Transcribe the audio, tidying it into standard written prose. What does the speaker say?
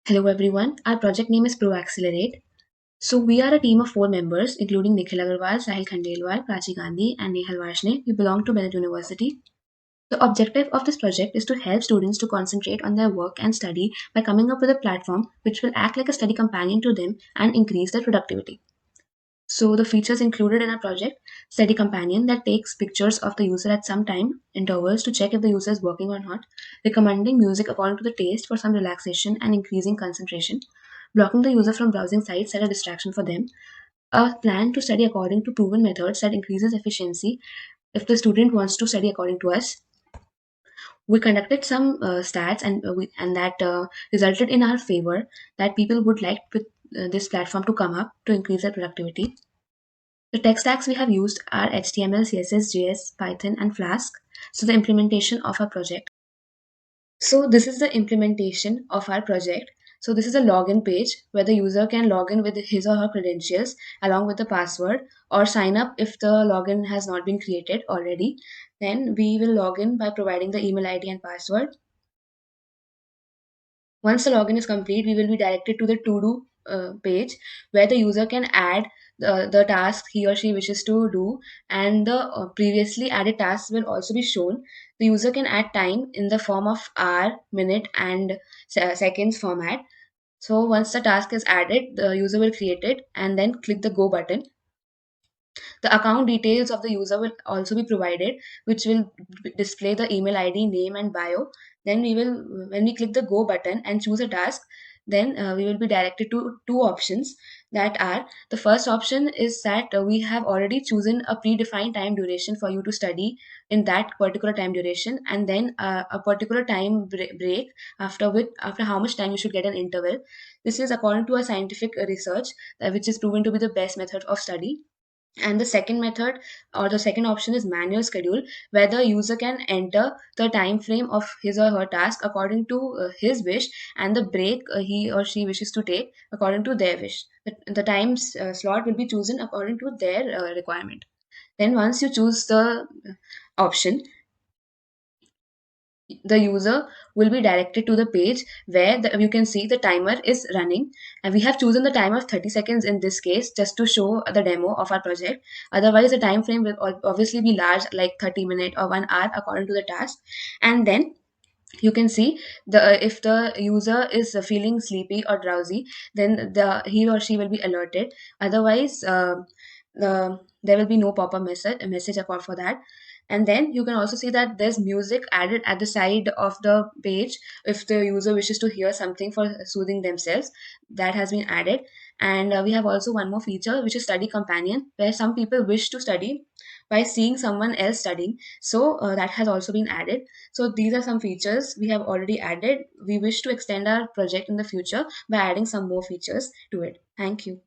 Hello everyone, our project name is ProAccelerate. So we are a team of four members, including Nikhil Agarwal, Sahil Khandelwal, Prachi Gandhi, and Nehal Varshney. We belong to Bennett University. The objective of this project is to help students to concentrate on their work and study by coming up with a platform which will act like a study companion to them and increase their productivity. So the features included in our project: Study Companion that takes pictures of the user at some time intervals to check if the user is working or not, recommending music according to the taste for some relaxation and increasing concentration, blocking the user from browsing sites that are distraction for them, a plan to study according to proven methods that increases efficiency if the student wants to study according to us. We conducted some stats and that resulted in our favor that people would like with this platform to come up to increase their productivity. The tech stacks we have used are HTML, CSS, JS, Python, and Flask. So the implementation of our project. So this is the implementation of our project. So this is a login page where the user can log in with his or her credentials along with the password or sign up if the login has not been created already. Then we will log in by providing the email ID and password. Once the login is complete, we will be directed to the to-do page where the user can add the task he or she wishes to do, and the previously added tasks will also be shown. The user can add time in the form of hour, minute, and seconds format. So once the task is added, the user will create it and then click the go button. The account details of the user will also be provided, which will display the email ID, name, and bio. Then when we click the go button and choose a task, then we will be directed to two options that are: the first option is that we have already chosen a predefined time duration for you to study in that particular time duration, and then a particular time break after how much time you should get an interval. This is according to a scientific research which is proven to be the best method of study. And the second method or the second option is manual schedule, where the user can enter the time frame of his or her task according to his wish, and the break he or she wishes to take according to their wish. The time slot will be chosen according to their requirement. Then once you choose the option, the user will be directed to the page where you can see the timer is running, and we have chosen the time of 30 seconds in this case just to show the demo of our project. Otherwise the time frame will obviously be large, like 30 minutes or 1 hour according to the task. And then you can see the if the user is feeling sleepy or drowsy, then he or she will be alerted. Otherwise there will be no pop-up message account for that. And then you can also see that there's music added at the side of the page if the user wishes to hear something for soothing themselves. That has been added. And we have also one more feature, which is study companion, where some people wish to study by seeing someone else studying. So that has also been added. So these are some features we have already added. We wish to extend our project in the future by adding some more features to it. Thank you.